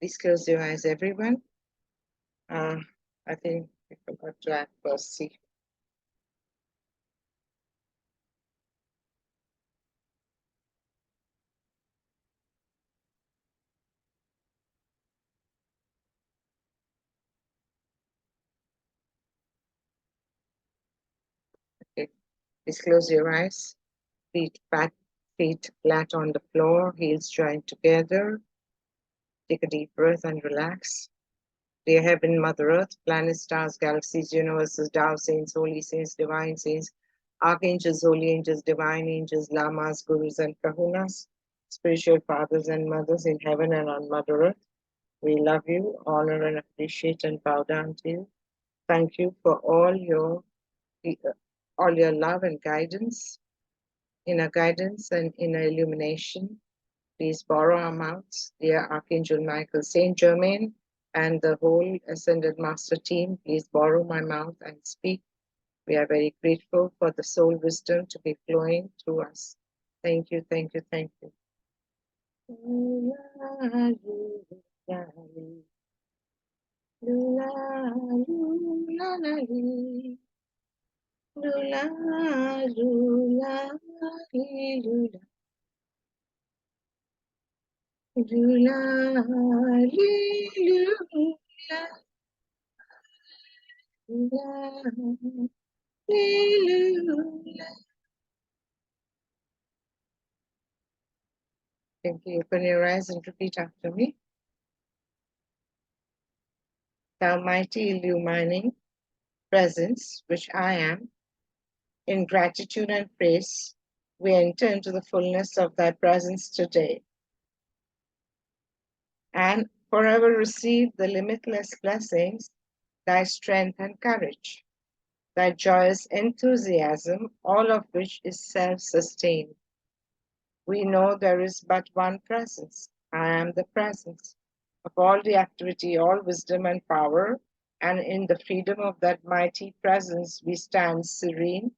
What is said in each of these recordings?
Please close your eyes, everyone. I think I forgot to add Percy. Okay, please close your eyes. Feet flat on the floor, heels joined together. Take a deep breath and relax. Dear Heaven, Mother Earth, planets, stars, galaxies, universes, Tao saints, holy saints, divine saints, archangels, holy angels, divine angels, lamas, gurus, and kahunas, spiritual fathers and mothers in heaven and on Mother Earth. We love you, honor and appreciate and bow down to you. Thank you for all your love and guidance, inner guidance and inner illumination. Please borrow our mouths, dear Archangel Michael, Saint Germain, and the whole Ascended Master team. Please borrow my mouth and speak. We are very grateful for the soul wisdom to be flowing through us. Thank you, thank you, thank you. Thank you. Open your eyes and repeat after me. Thou mighty illumining presence, which I am, in gratitude and praise, we enter into the fullness of thy presence today and forever receive the limitless blessings, thy strength and courage, thy joyous enthusiasm, all of which is self-sustained. We know there is but one presence. I am the presence of all the activity, all wisdom and power, and in the freedom of that mighty presence we stand serene,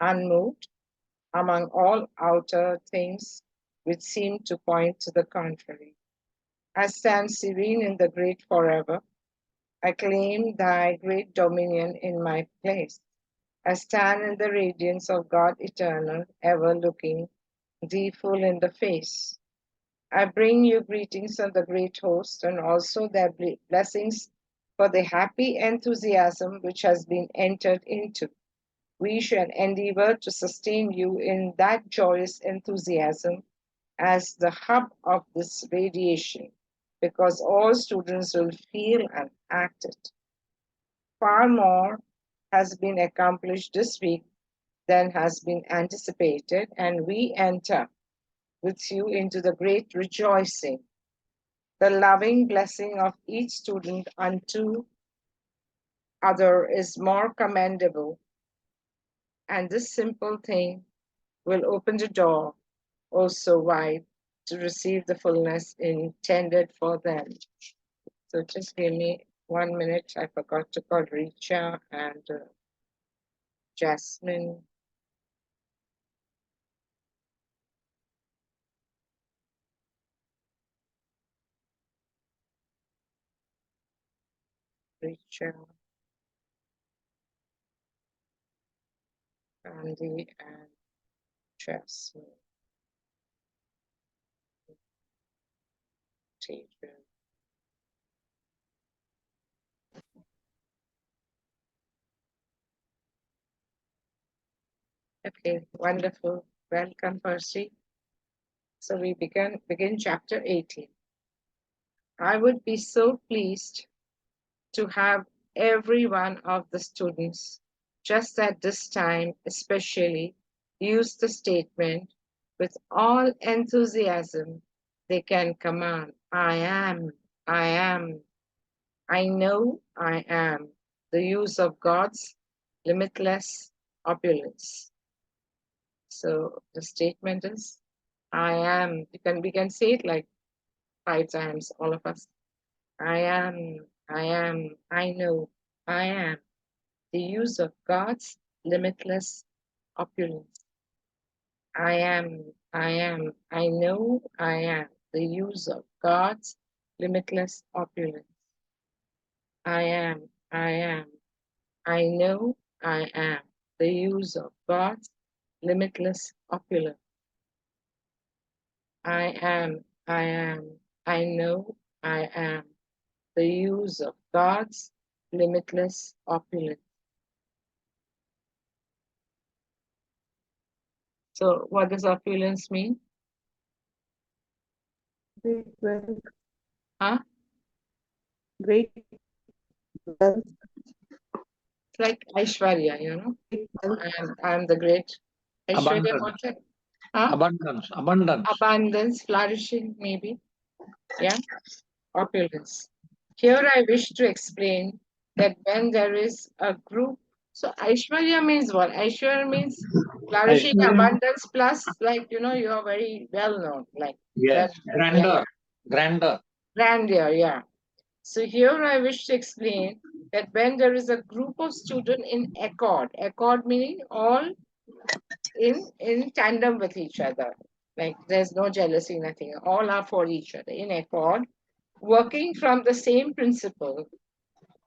unmoved, among all outer things which seem to point to the contrary. I stand serene in the great forever. I claim thy great dominion in my place. I stand in the radiance of God eternal, ever looking thee full in the face. I bring you greetings of the great host and also their blessings for the happy enthusiasm which has been entered into. We shall endeavor to sustain you in that joyous enthusiasm as the hub of this radiation, because all students will feel and act it. Far more has been accomplished this week than has been anticipated, and we enter with you into the great rejoicing. The loving blessing of each student unto other is more commendable, and this simple thing will open the door oh so wide to receive the fullness intended for them. So just give me 1 minute. I forgot to call Richa and Jasmine. Richa, Andy, and Jasmine. Teacher. Okay, wonderful. Welcome, Percy. So we begin chapter 18. I would be so pleased to have every one of the students just at this time especially use the statement with all enthusiasm they can command. I am, I am, I know I am, the use of God's limitless opulence. So the statement is, I am. We can say it like 5 times, all of us. I am, I know, I am. The use of God's limitless opulence. I am, I know, I am. The use of God's limitless opulence. I am, I know, I am. The use of God's limitless opulence. I know, I am. The use of God's limitless opulence. So, what does opulence mean? Great wealth. Huh? Great wealth. It's like Aishwarya, you know. Great wealth. I'm the great Aishwarya. Abundance. What's it? Huh? Abundance. Abundance, flourishing, maybe. Yeah. Opulence. Here I wish to explain that when there is a group, so Aishwarya means what? Aishwarya means flourishing, Aishwarya. abundance, plus, like, you know, you are very well known, like, Yes. yeah, Grandeur. grandeur, yeah. So here I wish to explain that when there is a group of students in accord meaning all in tandem with each other, like there's no jealousy, nothing, all are for each other in accord, working from the same principle,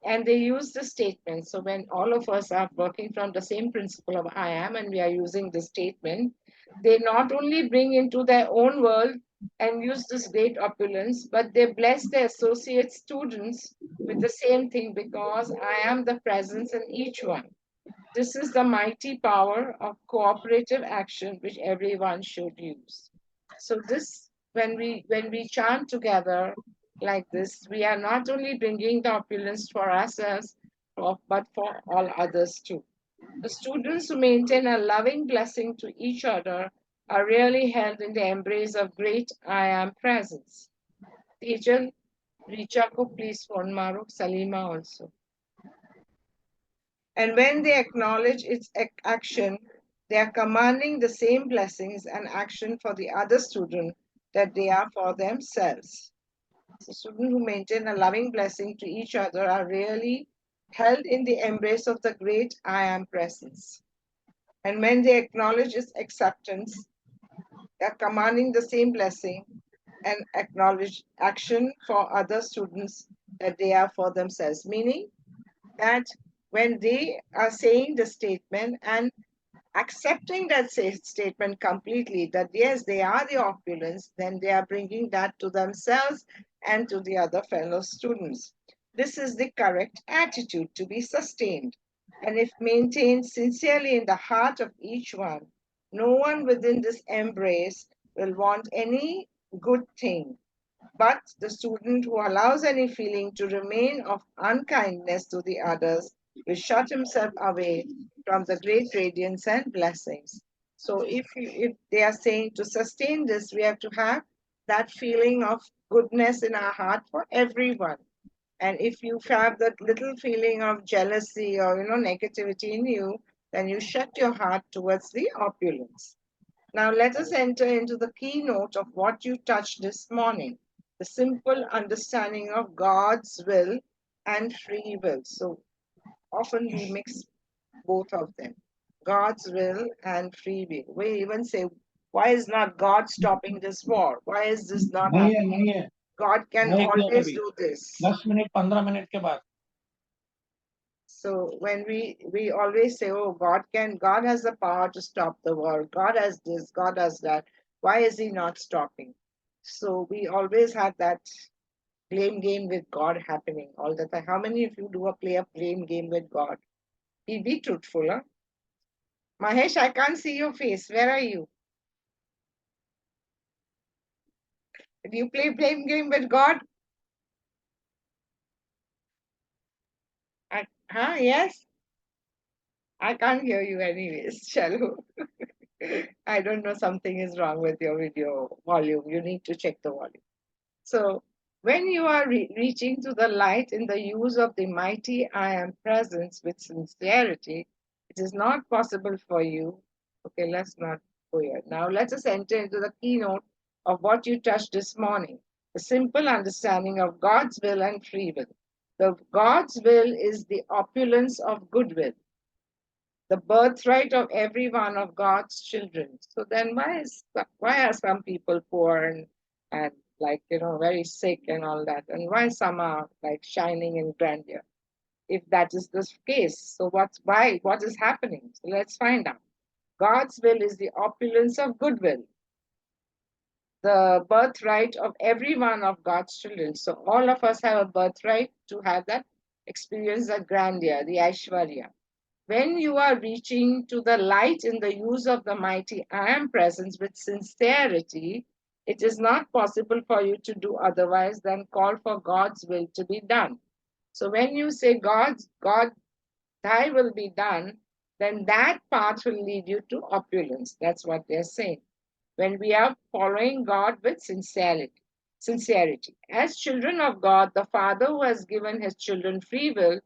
and they use the statement. So when all of us are working from the same principle of I am, and we are using the statement, they not only bring into their own world and use this great opulence, but they bless their associate students with the same thing, because I am the presence in each one. This is the mighty power of cooperative action which everyone should use. So this, when we chant together like this, we are not only bringing the opulence for ourselves, but for all others too. The students who maintain a loving blessing to each other are really held in the embrace of great I am presence. Tejan, Richa ko please phone maro, Salima also. And when they acknowledge its action, they are commanding the same blessings and action for the other student that they are for themselves. So students who maintain a loving blessing to each other are really held in the embrace of the great I am presence. And when they acknowledge its acceptance, they are commanding the same blessing and acknowledge action for other students that they are for themselves. Meaning that when they are saying the statement and accepting that statement completely, that yes, they are the opulence, then they are bringing that to themselves and to the other fellow students. This is the correct attitude to be sustained. And if maintained sincerely in the heart of each one, no one within this embrace will want any good thing, but the student who allows any feeling to remain of unkindness to the others will shut himself away from the great radiance and blessings. So if they are saying to sustain this, we have to have that feeling of goodness in our heart for everyone. And if you have that little feeling of jealousy or negativity in you, then you shut your heart towards the opulence. Now let us enter into the keynote of what you touched this morning, the simple understanding of God's will and free will. So often we mix both of them, God's will and free will. We even say, why is not God stopping this war? Why is this not happening? नहीं है. God can always do this. 10 minute 15 minute के बाद. So when we always say, oh, God has the power to stop the war. God has this, God has that. Why is he not stopping? So we always have that blame game with God happening all the time. How many of you play a blame game with God? Be truthful, huh? Mahesh, I can't see your face. Where are you? Do you play blame game with God? Yes? I can't hear you anyways, Shalom. I don't know, something is wrong with your video volume. You need to check the volume. So when you are reaching to the light in the use of the mighty I am presence with sincerity, it is not possible for you. Okay, let's not go here. Now let us enter into the keynote of what you touched this morning, the simple understanding of God's will and free will. The God's will is the opulence of goodwill, the birthright of every one of God's children. So then why are some people poor and like, very sick and all that. And why some are like shining in grandeur? If that is the case, so what is happening? So let's find out. God's will is the opulence of goodwill, the birthright of every one of God's children. So all of us have a birthright to have that experience, the grandeur, the Aishwarya. When you are reaching to the light in the use of the mighty I am presence with sincerity, it is not possible for you to do otherwise than call for God's will to be done. So when you say God, thy will be done, then that path will lead you to opulence. That's what they're saying. When we are following God with sincerity. As children of God, the Father who has given his children free will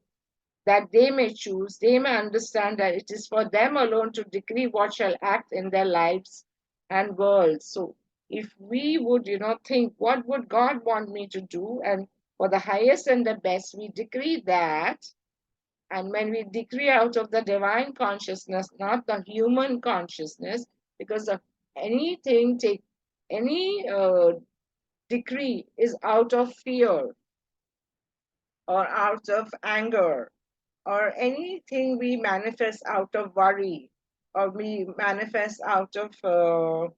that they may choose, they may understand that it is for them alone to decree what shall act in their lives and worlds. So if we would, think, what would God want me to do? And for the highest and the best, we decree that. And when we decree out of the divine consciousness, not the human consciousness, because of anything, any decree is out of fear or out of anger, or anything we manifest out of worry, or we manifest out of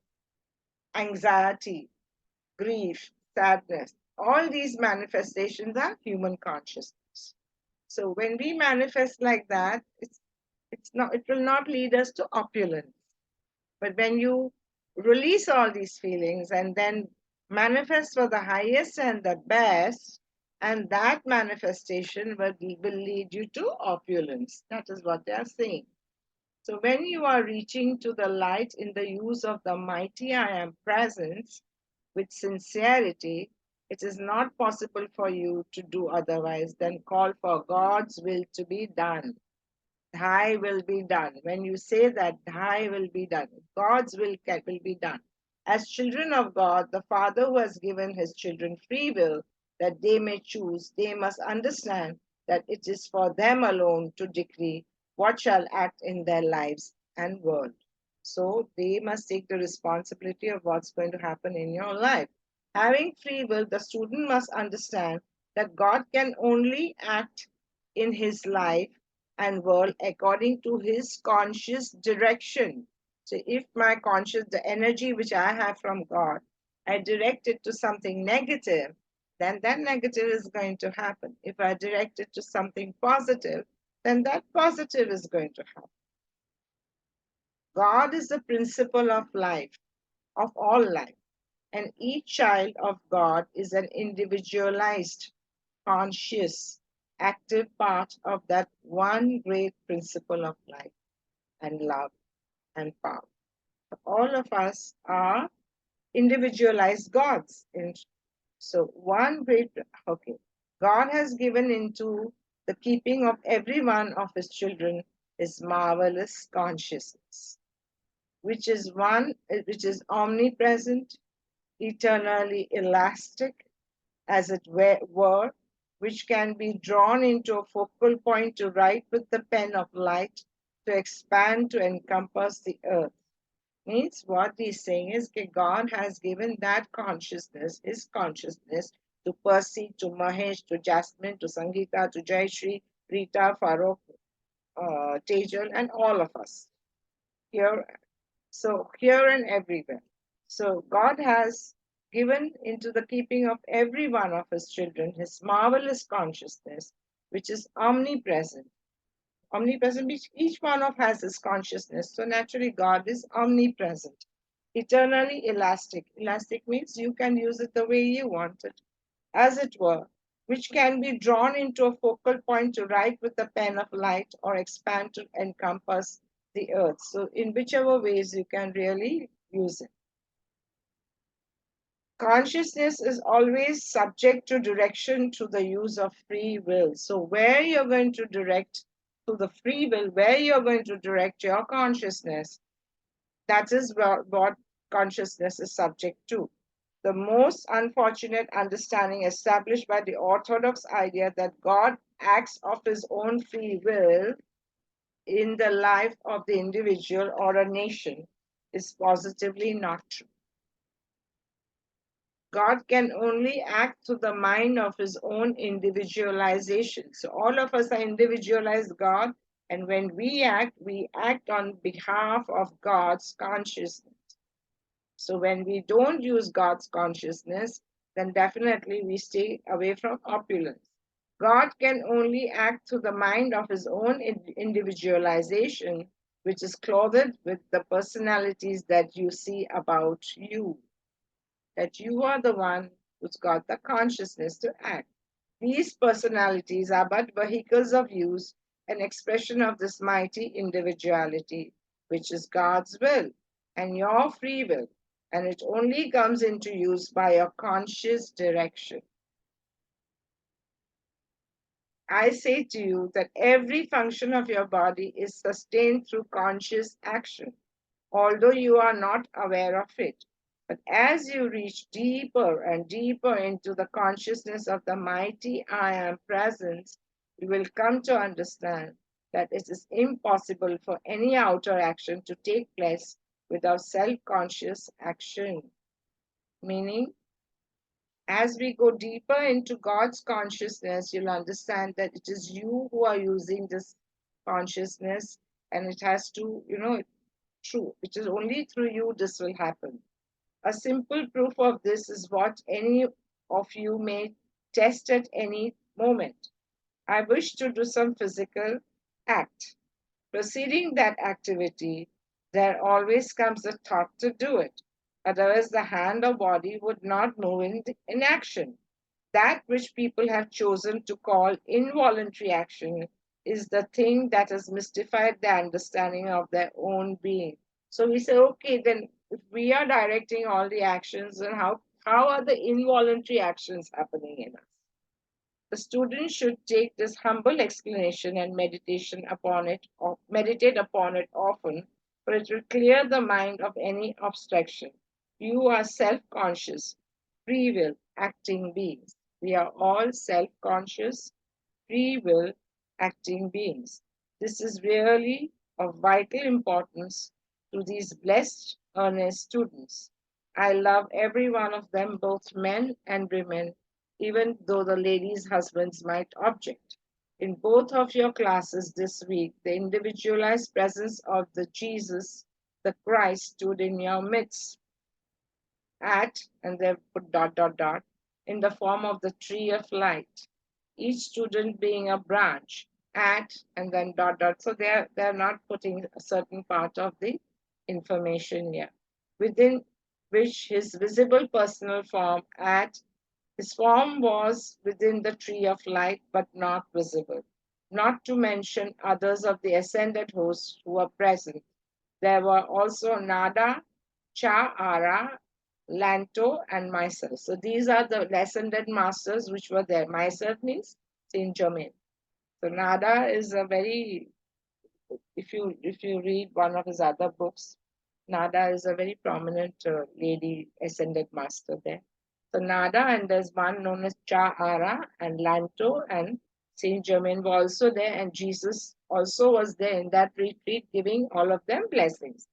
anxiety, grief, sadness. All these manifestations are human consciousness. So when we manifest like that, it will not lead us to opulence. But when you release all these feelings and then manifest for the highest and the best, and that manifestation will lead you to opulence. That is what they are saying. So when you are reaching to the light in the use of the mighty I am presence with sincerity, it is not possible for you to do otherwise than call for God's will to be done. Thy will be done. When you say that, thy will be done, God's will be done. As children of God, the Father who has given his children free will that they may choose, they must understand that it is for them alone to decree what shall act in their lives and world. So they must take the responsibility of what's going to happen in your life. Having free will, the student must understand that God can only act in his life and world according to his conscious direction. So if my conscious, the energy which I have from God, I direct it to something negative, then that negative is going to happen. If I direct it to something positive, then that positive is going to happen. God is the principle of life, of all life, and each child of God is an individualized, conscious, active part of that one great principle of life and love and power. All of us are individualized gods. So one great, okay, God has given into the keeping of every one of his children his marvelous consciousness, which is omnipresent, eternally elastic, as it were, which can be drawn into a focal point to write with the pen of light, to expand, to encompass the earth. Means what he's saying is that God has given that consciousness, his consciousness, to Percy, to Mahesh, to Jasmine, to Sangeeta, to Jayashree, Rita, Farooq, Tejal, and all of us here. So here and everywhere. So God has given into the keeping of every one of his children his marvelous consciousness, which is omnipresent. Omnipresent, which each one of has his consciousness. So naturally, God is omnipresent, eternally elastic. Elastic means you can use it the way you want it, as it were, which can be drawn into a focal point to write with the pen of light or expand to encompass the earth. So in whichever ways you can really use it. Consciousness is always subject to direction through the use of free will. So where you're going to direct to the free will, where you're going to direct your consciousness, that is what consciousness is subject to. The most unfortunate understanding established by the orthodox idea that God acts of his own free will in the life of the individual or a nation is positively not true. God can only act through the mind of his own individualization. So all of us are individualized God, and when we act on behalf of God's consciousness. So when we don't use God's consciousness, then definitely we stay away from opulence. God can only act through the mind of his own individualization, which is clothed with the personalities that you see about you, that you are the one who's got the consciousness to act. These personalities are but vehicles of use, an expression of this mighty individuality, which is God's will and your free will, and it only comes into use by your conscious direction. I say to you that every function of your body is sustained through conscious action, although you are not aware of it. But as you reach deeper and deeper into the consciousness of the mighty I Am presence, you will come to understand that it is impossible for any outer action to take place without self-conscious action. Meaning, as we go deeper into God's consciousness, you'll understand that it is you who are using this consciousness, and it has to, true. It is only through you this will happen. A simple proof of this is what any of you may test at any moment. I wish to do some physical act. Preceding that activity, there always comes a thought to do it. Otherwise, the hand or body would not move in action. That which people have chosen to call involuntary action is the thing that has mystified their understanding of their own being. So we say, okay, then if we are directing all the actions, then how are the involuntary actions happening in us? The student should take this humble explanation and meditate upon it often, for it will clear the mind of any abstraction. You are self-conscious, free will, acting beings. We are all self-conscious, free will, acting beings. This is really of vital importance to these blessed, earnest students. I love every one of them, both men and women, even though the ladies' husbands might object. In both of your classes this week, the individualized presence of the Jesus, the Christ, stood in your midst and they put dot dot dot in the form of the tree of light. Each student being a branch and then dot dot. So they're not putting a certain part of the information here. Within which his visible personal form his form was within the tree of light, but not visible. Not to mention others of the ascended hosts who were present. There were also Nada, Cha Ara, Lanto, and myself. So these are the ascended masters which were there. Myself means Saint Germain. So Nada is a very, if you read one of his other books, Nada is a very prominent lady ascended master there. So Nada, and there's one known as Cha Ara and Lanto, and Saint Germain were also there, and Jesus also was there in that retreat, giving all of them blessings.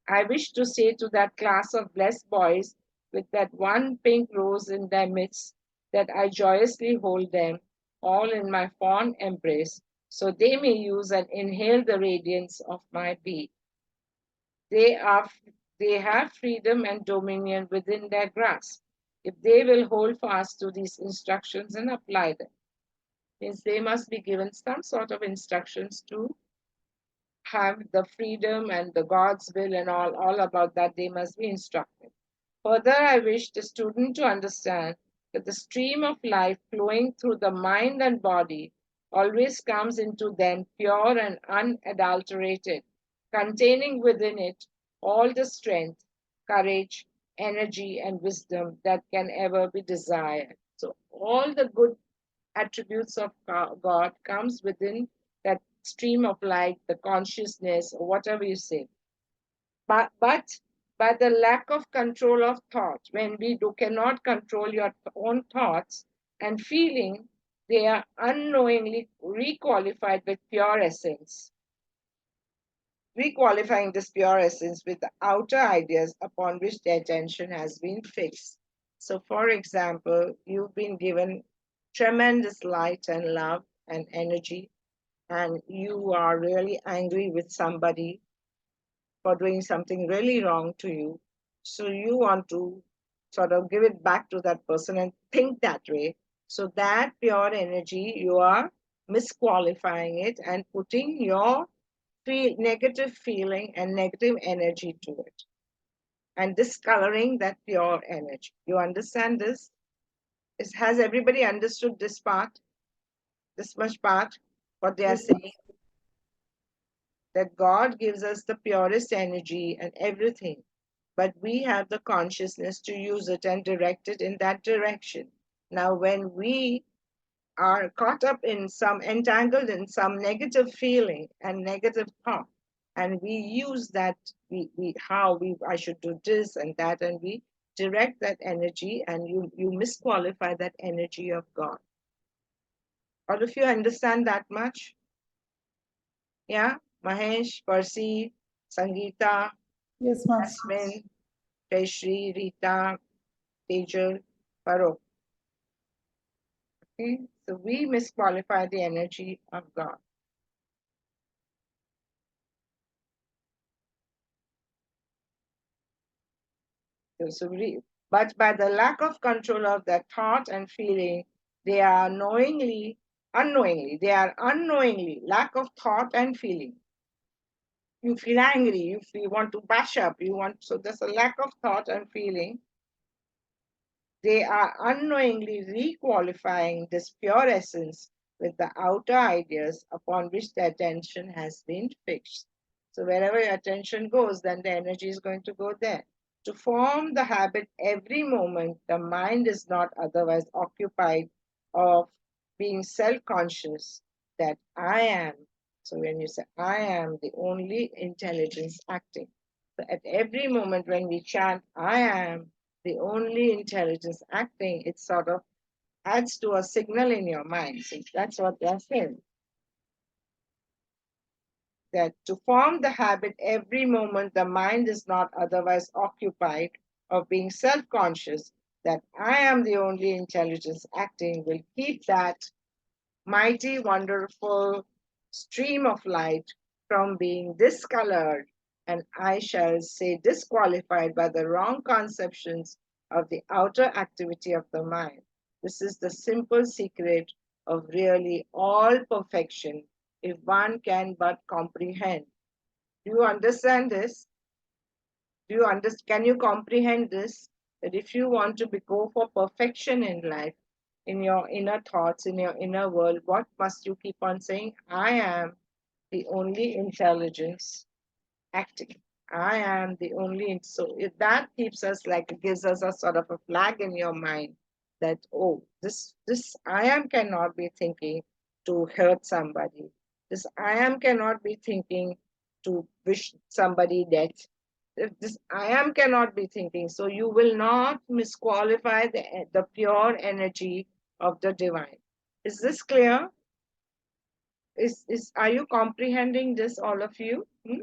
I wish to say to that class of blessed boys with that one pink rose in their midst that I joyously hold them all in my fond embrace, so they may use and inhale the radiance of my being. They have freedom and dominion within their grasp if they will hold fast to these instructions and apply them. Means they must be given some sort of instructions to have the freedom and the God's will and all about that. They must be instructed. Further, I wish the student to understand that the stream of life flowing through the mind and body always comes into them pure and unadulterated, containing within it all the strength, courage, energy, and wisdom that can ever be desired. So all the good attributes of God comes within that stream of light, the consciousness, or whatever you say. But by the lack of control of thought, when we cannot control your own thoughts and feeling, they are unknowingly requalified with pure essence, requalifying this pure essence with the outer ideas upon which their attention has been fixed. So, for example, you've been given tremendous light and love and energy, and you are really angry with somebody for doing something really wrong to you. So, you want to sort of give it back to that person and think that way. So, that pure energy, you are misqualifying it and putting your negative feeling and negative energy to it and discoloring that pure energy. You understand this? Has everybody understood this part, this much part, what they are Yes, ma'am. saying? That God gives us the purest energy and everything, but we have the consciousness to use it and direct it in that direction. Now, when we are caught up in some, entangled in some negative feeling and negative thought, and we use that, I should do this and that, and we direct that energy, and you misqualify that energy of God. All of you understand that much? Yeah? Mahesh, Percy, Sangeeta, Yes, ma'am. Jasmine, Jayashri, Rita, Tejal, Parok. Okay? So we misqualify the energy of God. But by the lack of control of that thought and feeling, they are unknowingly, lack of thought and feeling. You feel angry, you want to bash up, so there's a lack of thought and feeling. They are unknowingly requalifying this pure essence with the outer ideas upon which the attention has been fixed. So wherever your attention goes, then the energy is going to go there. To form the habit every moment, the mind is not otherwise occupied of being self-conscious that I am. So when you say I am the only intelligence acting. So at every moment when we chant I am the only intelligence acting, it sort of adds to a signal in your mind. So that's what they're saying. That to form the habit every moment, the mind is not otherwise occupied of being self-conscious that I am the only intelligence acting will keep that mighty, wonderful stream of light from being discolored, and I shall say disqualified by the wrong conceptions of the outer activity of the mind. This is the simple secret of really all perfection, if one can but comprehend. Do you understand this? Can you comprehend this? That if you want to go for perfection in life, in your inner thoughts, in your inner world, what must you keep on saying? I am the only intelligence acting. I am the only. So if that keeps us like, it gives us a sort of a flag in your mind that, oh, this I am cannot be thinking to hurt somebody. This I am cannot be thinking to wish somebody death. If this I am cannot be thinking. So you will not misqualify the pure energy of the divine. Is this clear? Are you comprehending this, all of you? Hmm?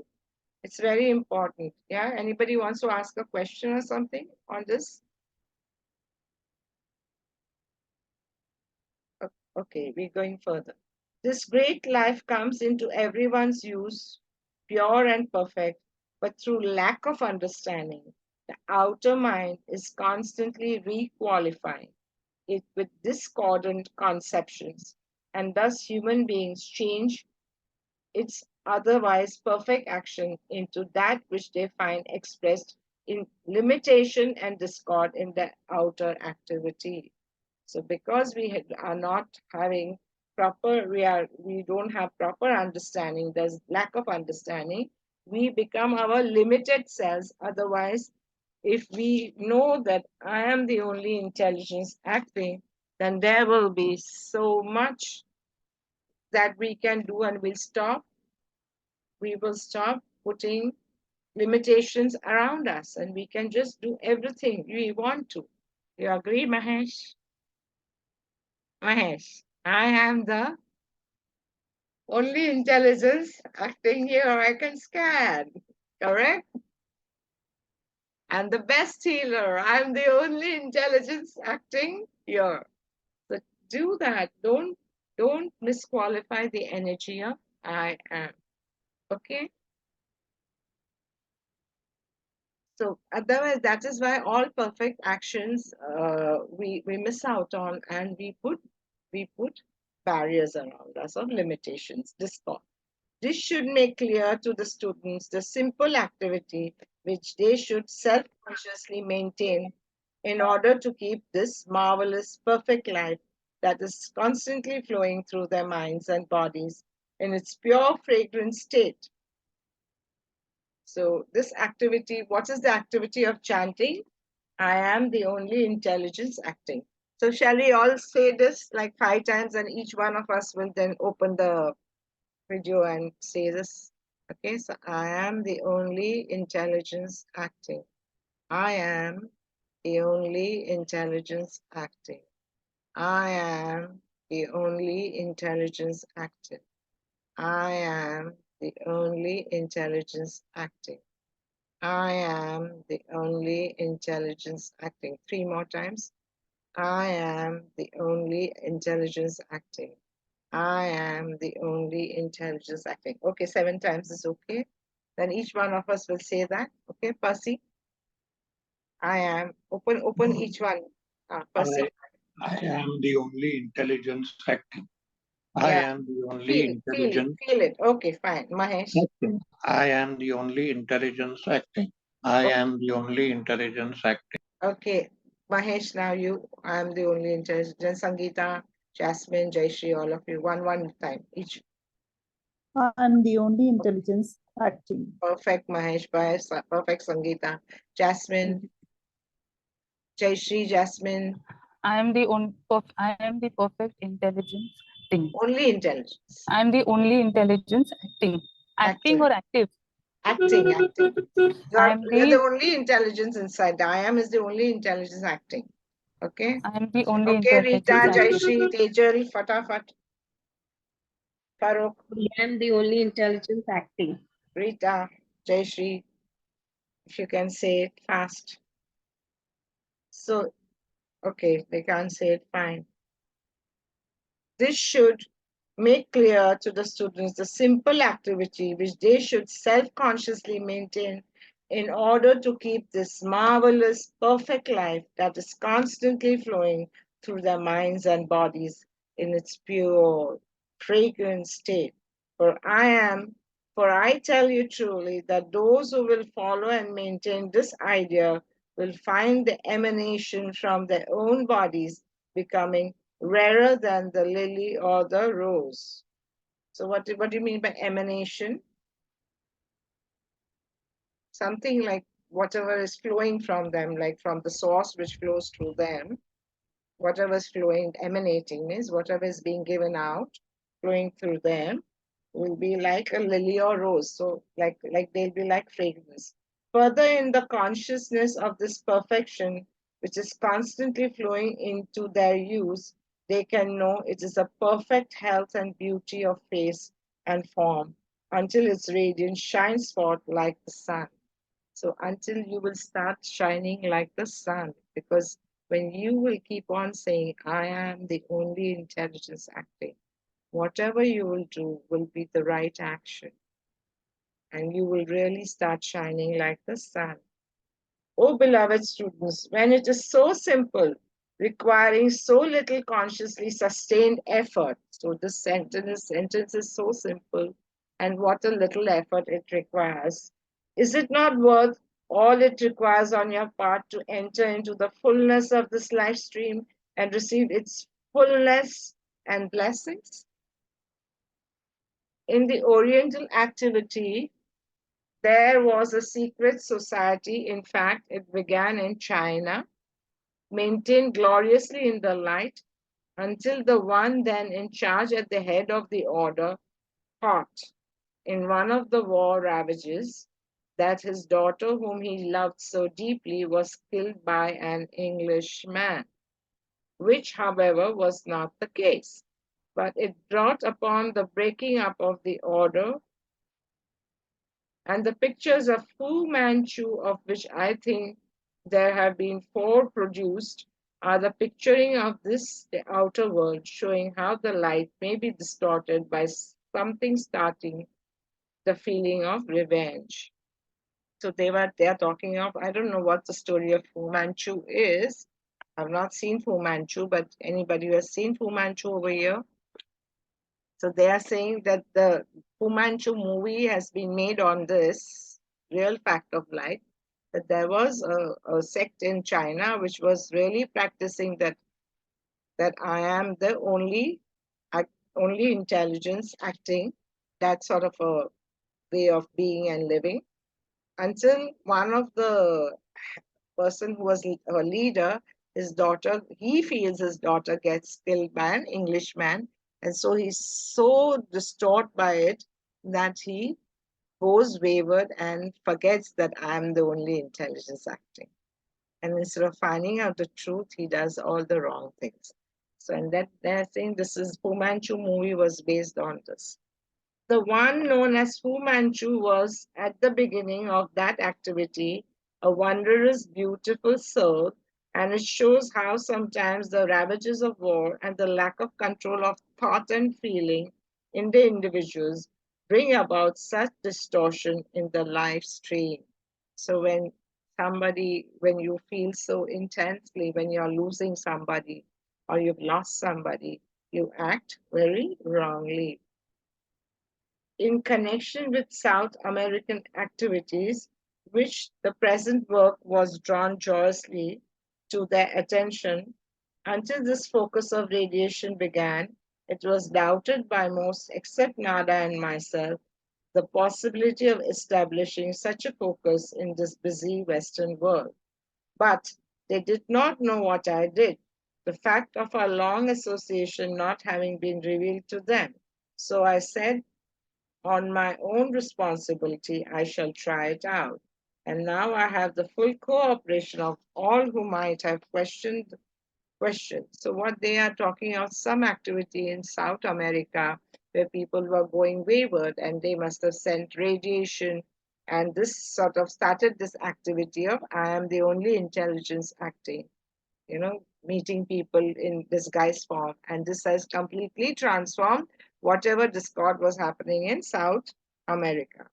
It's very important. Yeah. Anybody wants to ask a question or something on this? Okay, we're going further. This great life comes into everyone's use, pure and perfect, but through lack of understanding, the outer mind is constantly requalifying it with discordant conceptions, and thus human beings change its otherwise perfect action into that which they find expressed in limitation and discord in the outer activity. So because are not having we don't have proper understanding, there's lack of understanding, we become our limited selves. Otherwise, if we know that I am the only intelligence acting, then there will be so much that we can do, and we will stop putting limitations around us, and we can just do everything we want to. You agree, Mahesh? Mahesh, I am the only intelligence acting here. I can scan. Correct? and the best healer. I'm the only intelligence acting here. So do that. Don't misqualify the energy of I am. Okay? So otherwise, that is why all perfect actions we miss out on, and we put barriers around us of limitations, discord. This should make clear to the students the simple activity which they should self-consciously maintain in order to keep this marvelous, perfect life that is constantly flowing through their minds and bodies in its pure, fragrant state. So, this activity, what is the activity of chanting? I am the only intelligence acting. So, shall we all say this like 5 times, and each one of us will then open the video and say this? Okay, so I am the only intelligence acting. I am the only intelligence acting. I am the only intelligence acting. I am the only intelligence acting. I am the only intelligence acting. 3 more times. I am the only intelligence acting. I am the only intelligence acting. Okay, 7 times is okay. Then each one of us will say that. Okay, Percy. I am. Open each one. Percy. I am the only intelligence acting. I Yeah. am the only Feel it. intelligence Feel it. Okay, fine. Mahesh. acting. I am the only intelligence acting. I Oh, am the only intelligence acting. okay. Mahesh, now you. I am the only intelligence. Sangeeta, Jasmine, Jayshree, all of you. One time each. I'm the only intelligence acting. Perfect, Mahesh. Bye. Perfect, Sangeeta. Jasmine, Jayshree, Jasmine. I am the perfect intelligence acting. Only intelligence. I am the only intelligence acting. Acting Acting. or active? Acting. I am You're the the only intelligence inside. I am is the only intelligence acting. Okay. I am the only Okay, Rita, intelligence acting. Jayshree, Tejal, Fatafat, Farooq, I am the only intelligence acting. Rita, Jayshree, if you can say it fast. So, okay, they can't say it fine. This should make clear to the students the simple activity which they should self-consciously maintain in order to keep this marvelous, perfect life that is constantly flowing through their minds and bodies in its pure, fragrant state. For I tell you truly that those who will follow and maintain this idea will find the emanation from their own bodies becoming rarer than the lily or the rose. So what do you mean by emanation? Something like whatever is flowing from them, like from the source which flows through them, whatever is flowing, emanating means whatever is being given out, flowing through them, will be like a lily or rose. So like they'll be like fragrance. Further in the consciousness of this perfection, which is constantly flowing into their use, they can know it is a perfect health and beauty of face and form until its radiance shines forth like the sun. So until you will start shining like the sun, because when you will keep on saying, I am the only intelligence acting, whatever you will do will be the right action, and you will really start shining like the sun. Oh, beloved students, when it is so simple, requiring so little consciously sustained effort, so this sentence is so simple, and what a little effort it requires. Is it not worth all it requires on your part to enter into the fullness of this life stream and receive its fullness and blessings? In the Oriental activity, there was a secret society. In fact, it began in China, maintained gloriously in the light until the one then in charge at the head of the order thought in one of the war ravages that his daughter, whom he loved so deeply, was killed by an Englishman, which, however, was not the case. But it brought upon the breaking up of the order, and the pictures of Fu Manchu, of which I think there have been 4 produced, are the picturing of this, the outer world, showing how the light may be distorted by something starting the feeling of revenge. So they are talking of, I don't know what the story of Fu Manchu is. I've not seen Fu Manchu, but anybody who has seen Fu Manchu over here? So they are saying that the Fu Manchu movie has been made on this real fact of life, that there was a sect in China which was really practicing that I am the only intelligence acting, that sort of a way of being and living, until one of the person who was a leader, his daughter, he feels his daughter gets killed by an Englishman. And so he's so distraught by it that he goes wayward and forgets that I'm the only intelligence acting. And instead of finding out the truth, he does all the wrong things. So, and that they're saying this is Fu Manchu movie was based on this. The one known as Fu Manchu was, at the beginning of that activity, a wondrous, beautiful soul, and it shows how sometimes the ravages of war and the lack of control of thought and feeling in the individuals bring about such distortion in the life stream. So when you feel so intensely, when you're losing somebody or you've lost somebody, you act very wrongly. In connection with South American activities, which the present work was drawn joyously to their attention. Until this focus of radiation began, it was doubted by most except Nada and myself the possibility of establishing such a focus in this busy Western world. But they did not know what I did, the fact of our long association not having been revealed to them. So I said, on my own responsibility, I shall try it out. And now I have the full cooperation of all who might have questioned questions. So what they are talking of, some activity in South America where people were going wayward and they must have sent radiation, and this sort of started this activity of I am the only intelligence acting, meeting people in disguised form. And this has completely transformed whatever discord was happening in South America.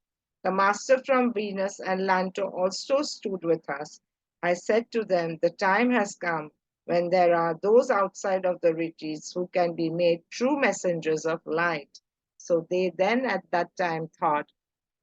The master from Venus and Lanto also stood with us. I said to them, the time has come when there are those outside of the retreats who can be made true messengers of light. So they then at that time thought,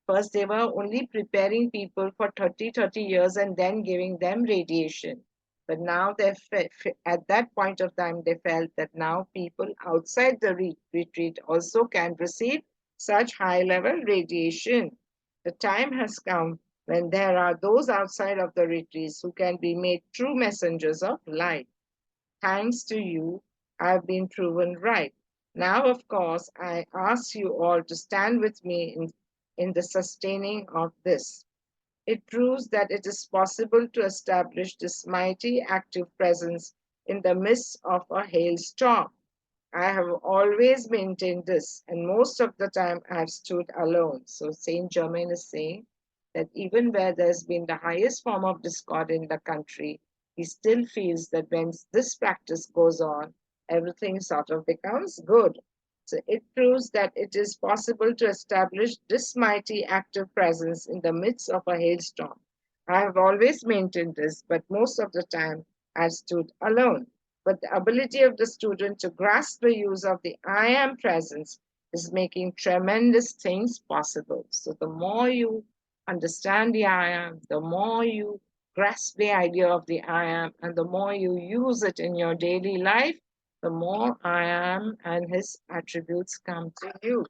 first they were only preparing people for 30 years and then giving them radiation. But now at that point of time, they felt that now people outside the retreat also can receive such high level radiation. The time has come when there are those outside of the retreats who can be made true messengers of light. Thanks to you, I've been proven right. Now, of course, I ask you all to stand with me in the sustaining of this. It proves that it is possible to establish this mighty active presence in the midst of a hailstorm. I have always maintained this, and most of the time I have stood alone. So Saint Germain is saying that even where there's been the highest form of discord in the country, he still feels that when this practice goes on, everything sort of becomes good. So it proves that it is possible to establish this mighty active presence in the midst of a hailstorm. I have always maintained this, but most of the time I stood alone. But the ability of the student to grasp the use of the I am presence is making tremendous things possible. So the more you understand the I am, the more you grasp the idea of the I am, and the more you use it in your daily life, the more I am and his attributes come to you.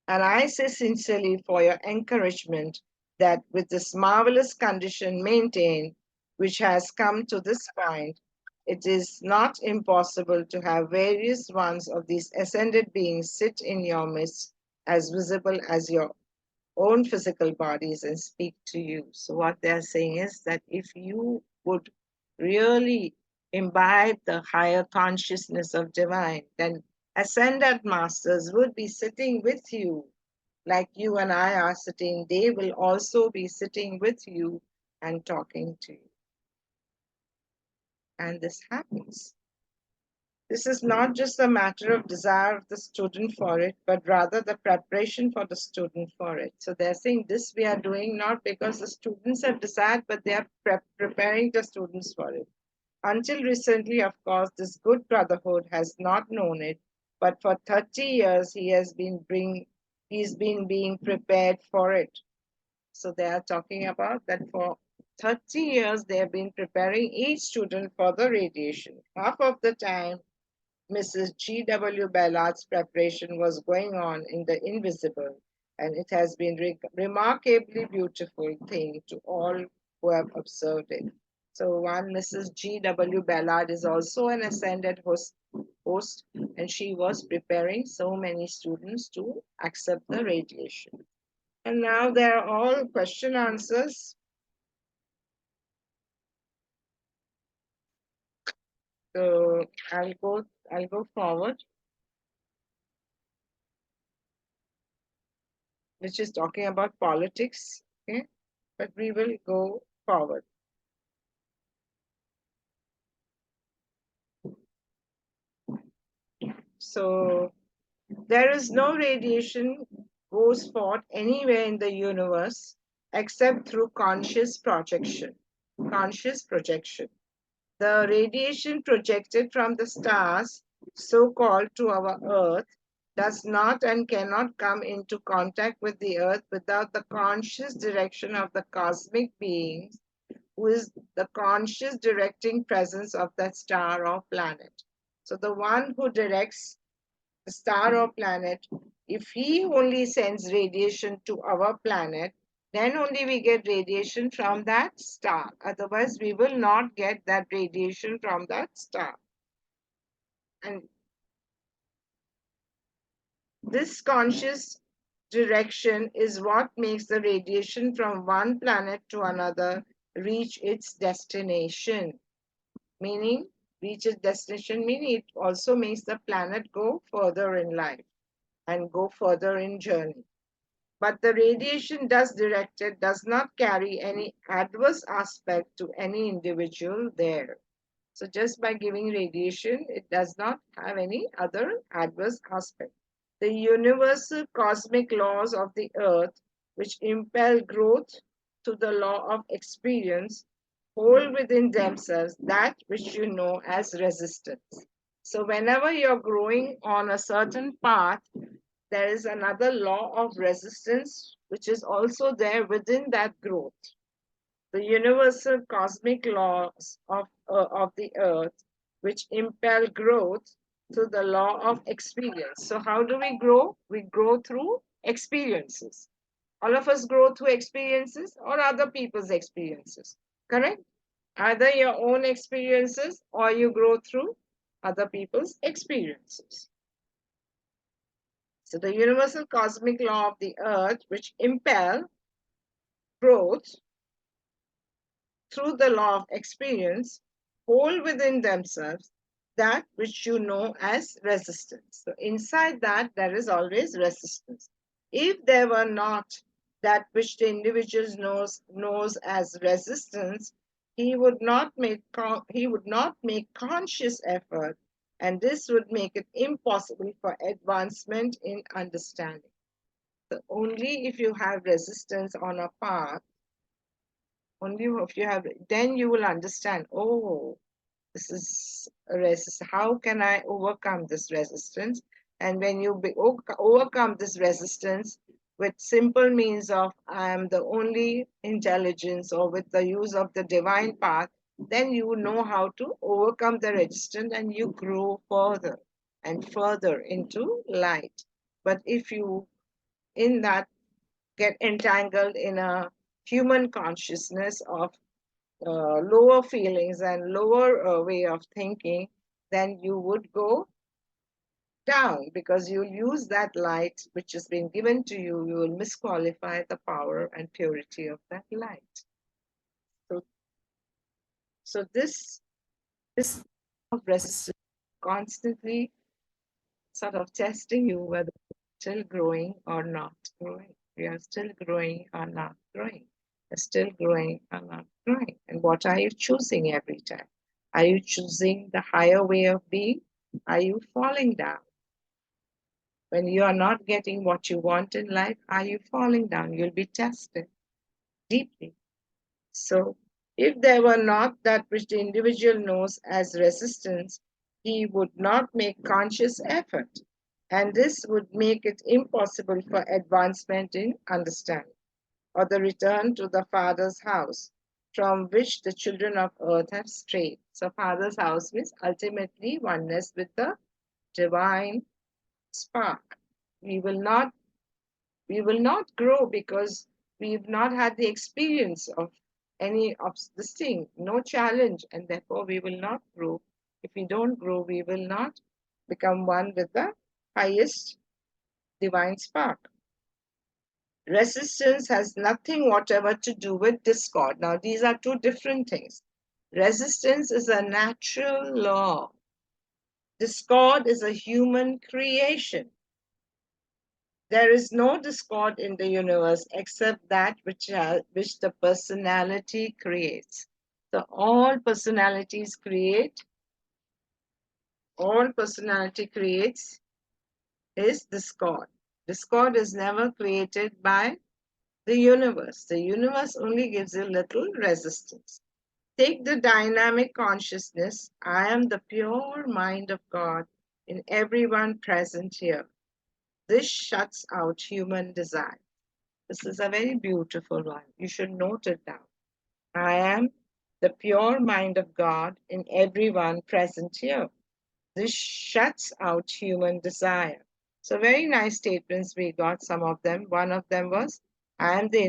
And I say sincerely for your encouragement that with this marvelous condition maintained, which has come to this point, it is not impossible to have various ones of these ascended beings sit in your midst as visible as your own physical bodies and speak to you. So what they're saying is that if you would really imbibe the higher consciousness of divine, then ascended masters would be sitting with you like you and I are sitting, they will also be sitting with you and talking to you. And this happens. This is not just a matter of desire of the student for it, but rather the preparation for the student for it. So they're saying this we are doing not because the students have desired, but they are preparing the students for it. Until recently, of course, this good brotherhood has not known it, but for 30 years he's been being prepared for it. So they are talking about that for 30 years they have been preparing each student for the radiation. Half of the time, Mrs. G.W. Ballard's preparation was going on in the invisible, and it has been remarkably beautiful thing to all who have observed it. So one Mrs. G.W. Ballard is also an ascended host, and she was preparing so many students to accept the radiation. And now they're all question answers. So I'll go forward, which is talking about politics. Okay, but we will go forward. So there is no radiation goes forth anywhere in the universe except through conscious projection. Conscious projection. The radiation projected from the stars, so called to our Earth, does not and cannot come into contact with the Earth without the conscious direction of the cosmic beings, who is the conscious directing presence of that star or planet. So the one who directs the star or planet, if he only sends radiation to our planet, then only we get radiation from that star. Otherwise, we will not get that radiation from that star. And this conscious direction is what makes the radiation from one planet to another reach its destination. Meaning, reach its destination, meaning it also makes the planet go further in life and go further in journey. But the radiation thus directed does not carry any adverse aspect to any individual there. So just by giving radiation, it does not have any other adverse aspect. The universal cosmic laws of the earth, which impel growth to the law of experience, hold within themselves that which you know as resistance. So whenever you're growing on a certain path, there is another law of resistance which is also there within that growth. The universal cosmic laws of the earth, which impel growth through the law of experience. So, how do we grow? We grow through experiences. All of us grow through experiences or other people's experiences, correct? Either your own experiences or you grow through other people's experiences. So the universal cosmic law of the earth, which impel growth through the law of experience, hold within themselves that which you know as resistance. So inside that, there is always resistance. If there were not that which the individual knows as resistance, he would not make conscious effort, and this would make it impossible for advancement in understanding. So only if you have resistance on a path, only if you have, then you will understand, oh, this is a resistance. How can I overcome this resistance? And when you overcome this resistance with simple means of I am the only intelligence, or with the use of the divine path, then you know how to overcome the resistance and you grow further and further into light. But if you in that get entangled in a human consciousness of lower feelings and lower way of thinking, then you would go down because you'll use that light which has been given to you. You will misqualify the power and purity of that light. So this of resistance constantly sort of testing you whether still growing or not growing. We are still growing or not growing. We're still growing or not growing. And what are you choosing every time? Are you choosing the higher way of being? Are you falling down? When you are not getting what you want in life, are you falling down? You'll be tested deeply. So, if there were not that which the individual knows as resistance, he would not make conscious effort. And this would make it impossible for advancement in understanding or the return to the Father's house from which the children of earth have strayed. So, Father's house means ultimately oneness with the divine spark. We will not grow because we've not had the experience of any of this thing, no challenge, and therefore we will not grow. If we don't grow, we will not become one with the highest divine spark. Resistance has nothing whatever to do with discord. Now, these are two different things. Resistance is a natural law. Discord is a human creation. There is no discord in the universe except that which the personality creates. So all personality creates is discord. Discord is never created by the universe. The universe only gives a little resistance. Take the dynamic consciousness. I am the pure mind of God in everyone present here. This shuts out human desire. This is a very beautiful one. You should note it down. I am the pure mind of God in everyone present here. This shuts out human desire. So very nice statements we got, some of them. One of them was, I am the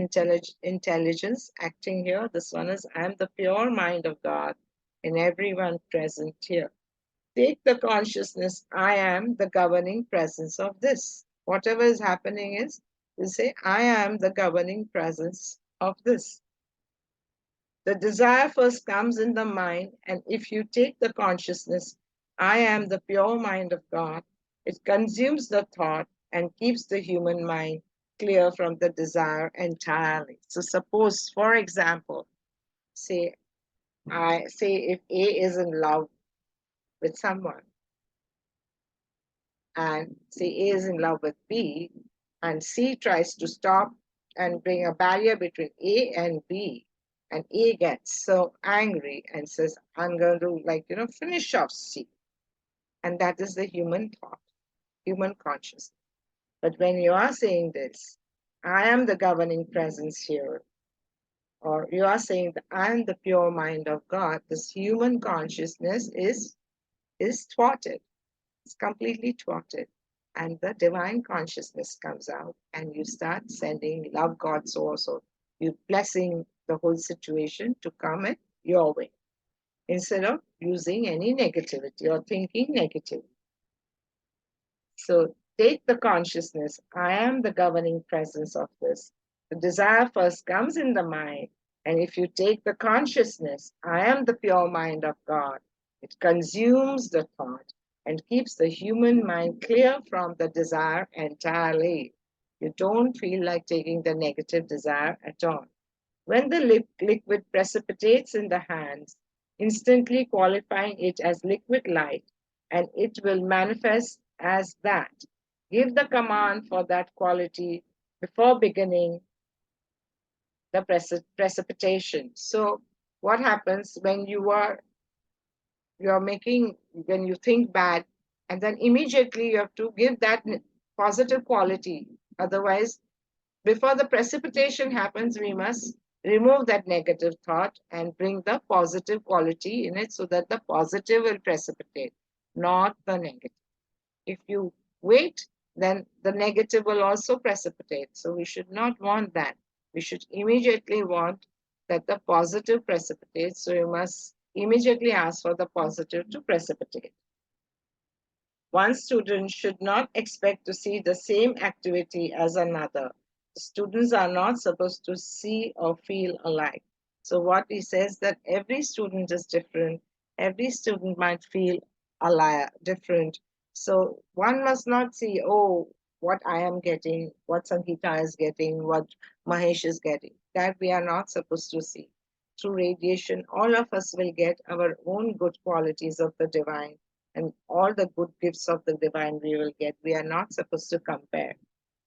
intelligence acting here. This one is, I am the pure mind of God in everyone present here. Take the consciousness, I am the governing presence of this. Whatever is happening is, you say, I am the governing presence of this. The desire first comes in the mind, and if you take the consciousness, I am the pure mind of God, it consumes the thought and keeps the human mind clear from the desire entirely. So suppose, for example, say if A is in love with someone, and say A is in love with B, and C tries to stop and bring a barrier between A and B, and A gets so angry and says, I'm going to, finish off C. And that is the human thought, human consciousness. But when you are saying this, I am the governing presence here, or you are saying that I am the pure mind of God, this human consciousness is thwarted. It's completely thwarted. And the divine consciousness comes out, and you start sending love God so. You're blessing the whole situation to come in your way instead of using any negativity or thinking negatively. So take the consciousness, I am the governing presence of this. The desire first comes in the mind. And if you take the consciousness, I am the pure mind of God, it consumes the thought and keeps the human mind clear from the desire entirely. You don't feel like taking the negative desire at all. When the liquid precipitates in the hands, instantly qualifying it as liquid light, and it will manifest as that. Give the command for that quality before beginning the precipitation. So what happens when when you think bad, and then immediately you have to give that positive quality. Otherwise, before the precipitation happens, we must remove that negative thought and bring the positive quality in it so that the positive will precipitate, not the negative. If you wait, then the negative will also precipitate. So we should not want that. We should immediately want that the positive precipitates. So you must immediately ask for the positive to precipitate. One student should not expect to see the same activity as another. Students are not supposed to see or feel alike. So what he says that every student is different. Every student might feel alike, different. So one must not see, oh, what I am getting, what Sangeeta is getting, what Mahesh is getting. That we are not supposed to see. Through radiation, all of us will get our own good qualities of the divine, and all the good gifts of the divine we will get. We are not supposed to compare.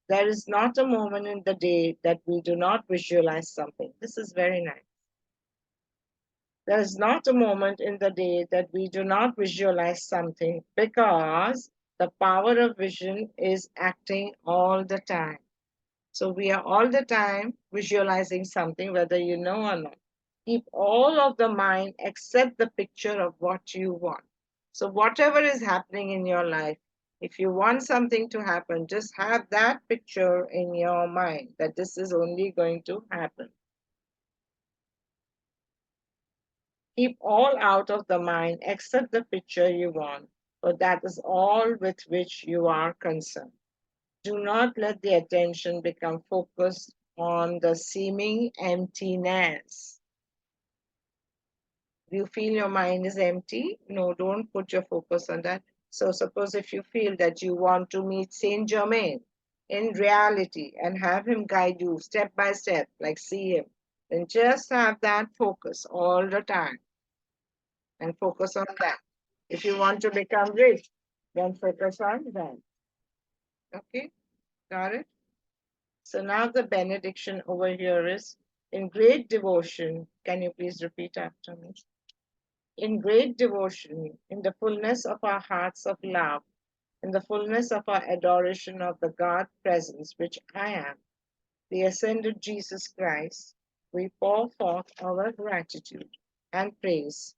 There is not a moment in the day that we do not visualize something. This is very nice. There is not a moment in the day that we do not visualize something, because the power of vision is acting all the time. So we are all the time visualizing something, whether you know or not. Keep all of the mind except the picture of what you want. So whatever is happening in your life, if you want something to happen, just have that picture in your mind that this is only going to happen. Keep all out of the mind except the picture you want, for that is all with which you are concerned. Do not let the attention become focused on the seeming emptiness. Do you feel your mind is empty? No, don't put your focus on that. So suppose if you feel that you want to meet Saint Germain in reality and have him guide you step by step, like see him, then just have that focus all the time and focus on that. If you want to become rich, then focus on that. Okay, got it? So now the benediction over here is, in great devotion, can you please repeat after me? In great devotion, in the fullness of our hearts of love, in the fullness of our adoration of the God presence, which I am, the ascended Jesus Christ, we pour forth our gratitude and praise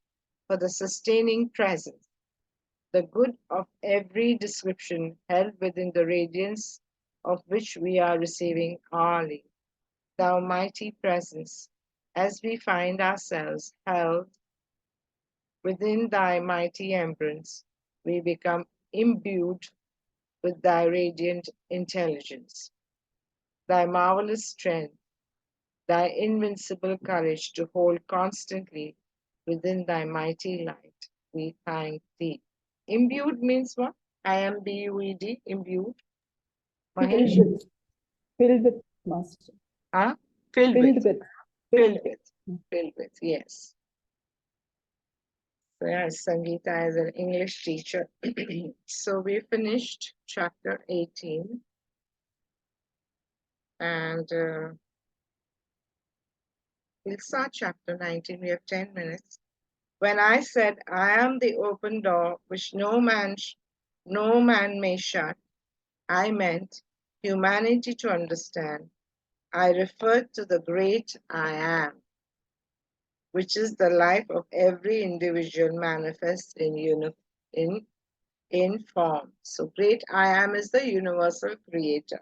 for the sustaining presence, the good of every description held within the radiance of which we are receiving hourly. Thou mighty presence, as we find ourselves held within thy mighty embrace, we become imbued with thy radiant intelligence, thy marvelous strength, thy invincible courage to hold constantly within thy mighty light. We thank thee. Imbued means what? I am B-U-E-D, imbued. Mahesh? Filled with master. Huh? Filled Filled with. with. Filled with. Filled with, yes. So yes, Sangeeta is an English teacher. So we finished chapter 18. And we'll start chapter 19. We have 10 minutes. When I said, I am the open door which no man may shut, I meant humanity to understand. I referred to the great I am, which is the life of every individual manifest in form. So great I am is the universal creator.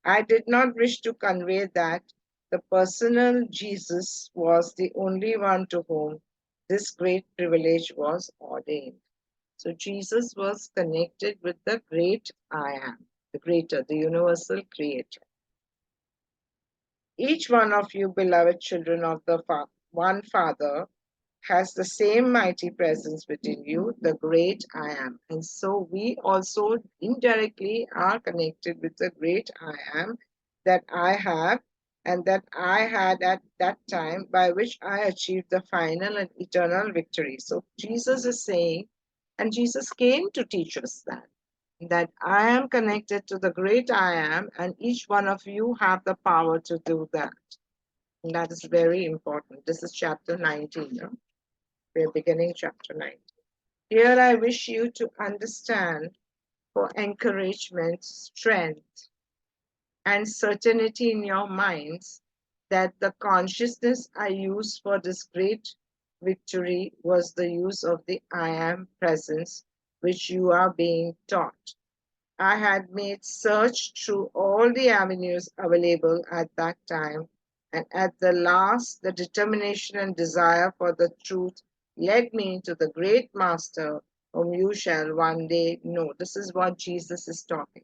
I did not wish to convey that the personal Jesus was the only one to whom this great privilege was ordained. So Jesus was connected with the great I am, the greater, the universal creator. Each one of you, beloved children of the one Father, has the same mighty presence within you, the great I am. And so we also indirectly are connected with the great I am that I have and that I had at that time, by which I achieved the final and eternal victory. So Jesus is saying, and Jesus came to teach us that I am connected to the great I am, and each one of you have the power to do that. And that is very important. This is chapter 19. No? We're beginning chapter 9. Here I wish you to understand, for encouragement, strength, and certainty in your minds, that the consciousness I used for this great victory was the use of the I am presence, which you are being taught. I had made search through all the avenues available at that time, and at the last, the determination and desire for the truth led me to the great master whom you shall one day know. This is what Jesus is talking.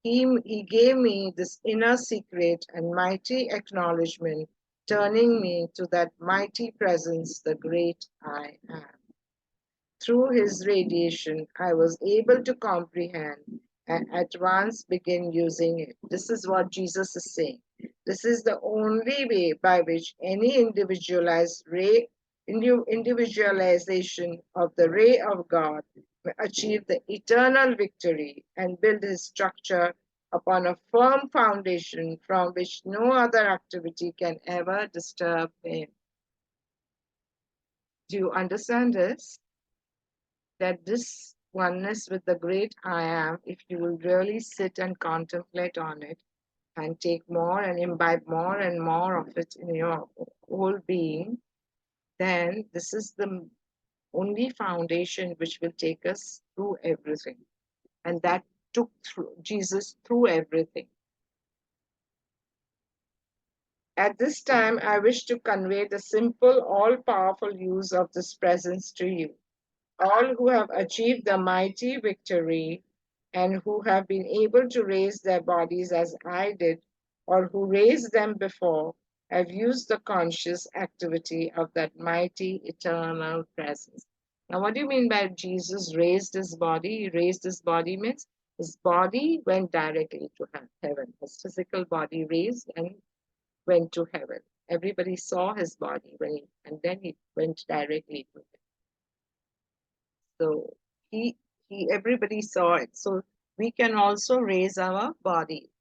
He gave me this inner secret and mighty acknowledgement, turning me to that mighty presence, the great I am. Through his radiation, I was able to comprehend and at once begin using it. This is what Jesus is saying. This is the only way by which any individualization of the ray of God may achieve the eternal victory and build his structure upon a firm foundation from which no other activity can ever disturb him. Do you understand this? That this oneness with the great I am, if you will really sit and contemplate on it and take more and imbibe more and more of it in your whole being, then this is the only foundation which will take us through everything. And that took Jesus through everything. At this time, I wish to convey the simple, all-powerful use of this presence to you. All who have achieved the mighty victory and who have been able to raise their bodies as I did, or who raised them before, have used the conscious activity of that mighty eternal presence. Now, what do you mean by Jesus raised his body? He raised his body means his body went directly to heaven. His physical body raised and went to heaven. Everybody saw his body and then he went directly to heaven. So everybody saw it. So we can also raise our body.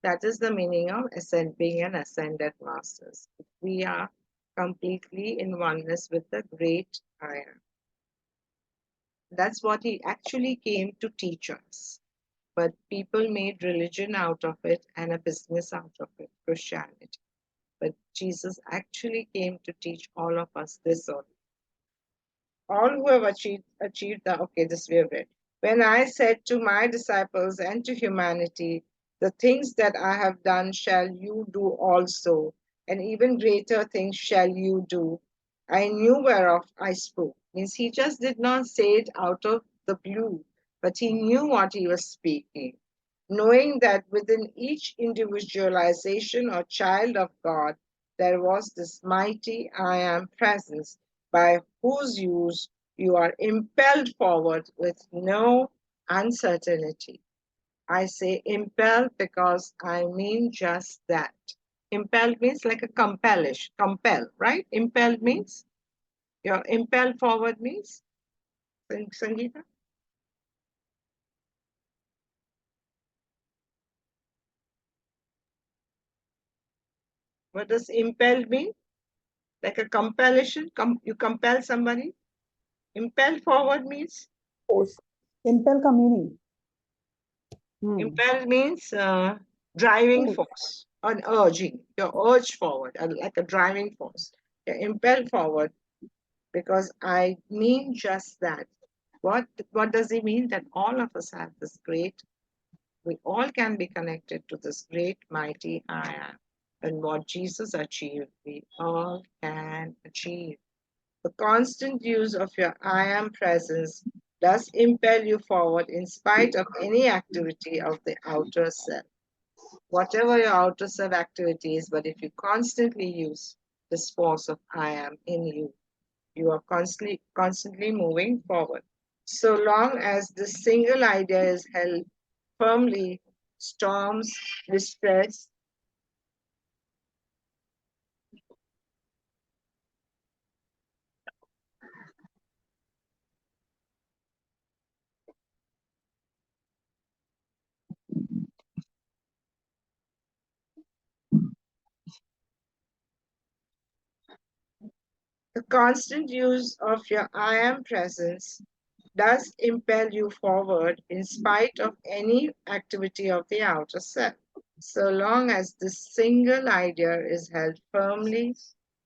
That is the meaning of being an ascended masters. We are completely in oneness with the great I am. That's what he actually came to teach us. But people made religion out of it and a business out of it, Christianity. But Jesus actually came to teach all of us this only. All who have achieved the, okay, this we have read. When I said to my disciples and to humanity, the things that I have done shall you do also, and even greater things shall you do. I knew whereof I spoke. Means he just did not say it out of the blue, but he knew what he was speaking. Knowing that within each individualization or child of God, there was this mighty I am presence by whose use you are impelled forward with no uncertainty. I say impelled because I mean just that. Impelled means like a compel, right? Impelled means, your impelled forward means, Sangeeta? What does impelled mean? Like a compulsion, you compel somebody. Impel forward means? Force. Impel का meaning. Impel means driving force, an urging. You're urged forward, like a driving force. You're impelled forward because I mean just that. What does it mean? That all of us have this great, we all can be connected to this great, mighty I am. And what Jesus achieved, we all can achieve. The constant use of your I am presence does impel you forward in spite of any activity of the outer self. Whatever your outer self activity is, but if you constantly use this force of I am in you, you are constantly moving forward. So long as this single idea is held firmly, storms, distress, the constant use of your I am presence does impel you forward in spite of any activity of the outer self. So long as this single idea is held firmly,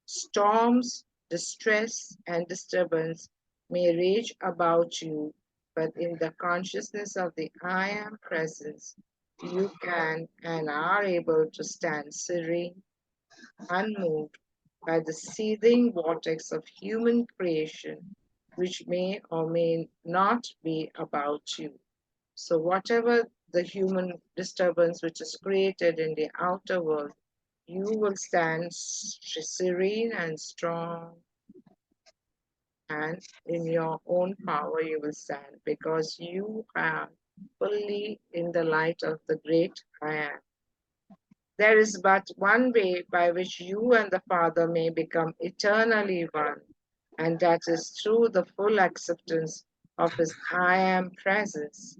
storms, distress, and disturbance may rage about you, but in the consciousness of the I am presence, you can and are able to stand serene, unmoved by the seething vortex of human creation, which may or may not be about you. So, whatever the human disturbance which is created in the outer world, you will stand serene and strong, and in your own power you will stand because you have fully in the light of the great I am. There is but one way by which you and the Father may become eternally one, and that is through the full acceptance of His I am presence,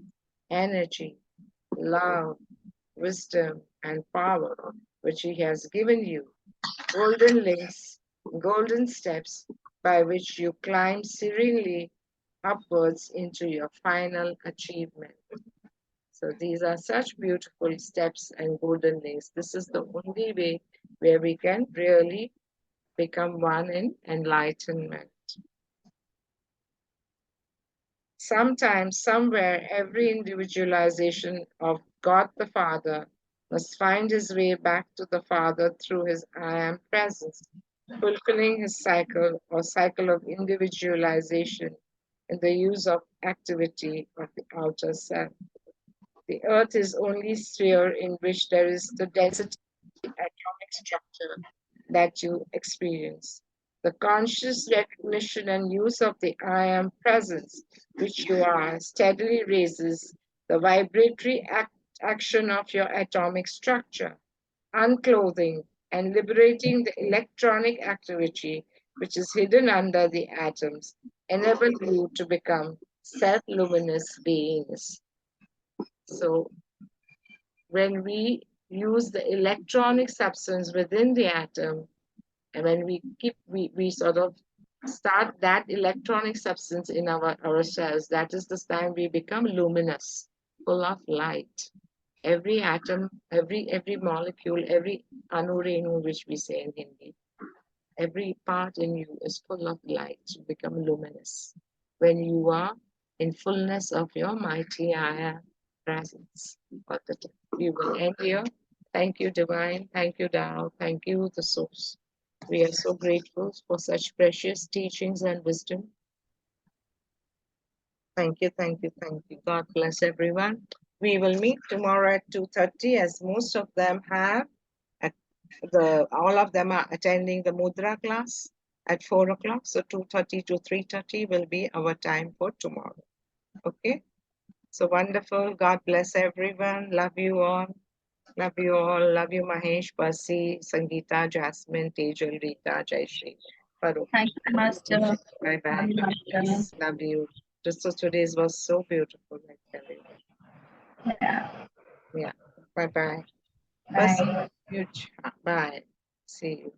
energy, love, wisdom, and power which He has given you. Golden links, golden steps by which you climb serenely upwards into your final achievement. So these are such beautiful steps and golden links. This is the only way where we can really become one in enlightenment. Sometimes, somewhere, every individualization of God the Father must find his way back to the Father through his I am presence, fulfilling his cycle or cycle of individualization in the use of activity of the outer self. The earth is only sphere in which there is the density atomic structure that you experience. The conscious recognition and use of the I am presence, which you are, steadily raises the vibratory action of your atomic structure, unclothing and liberating the electronic activity which is hidden under the atoms, enable you to become self-luminous beings. So when we use the electronic substance within the atom, and when we sort of start that electronic substance in ourselves, that is the time we become luminous, full of light. Every atom, every molecule, every anu renu, which we say in Hindi, every part in you is full of light, to become luminous. When you are in fullness of your mighty I presence. We will end here. Thank you, Divine. Thank you, Tao. Thank you, the Source. We are so grateful for such precious teachings and wisdom. Thank you, thank you, thank you. God bless everyone. We will meet tomorrow at 2:30, as most of them have. All of them are attending the Mudra class at 4 o'clock. So 2:30 to 3:30 will be our time for tomorrow. Okay. So wonderful. God bless everyone. Love you all. Love you all. Love you, Mahesh, Percy, Sangeeta, Jasmine, Tejal, Rita, Jaishri, Farooq. Thank you, Master. Bye bye. Master. Love you. Just so today's was so beautiful, I tell you. Yeah. Yeah. Bye bye. Bye. Huge. Bye. See you.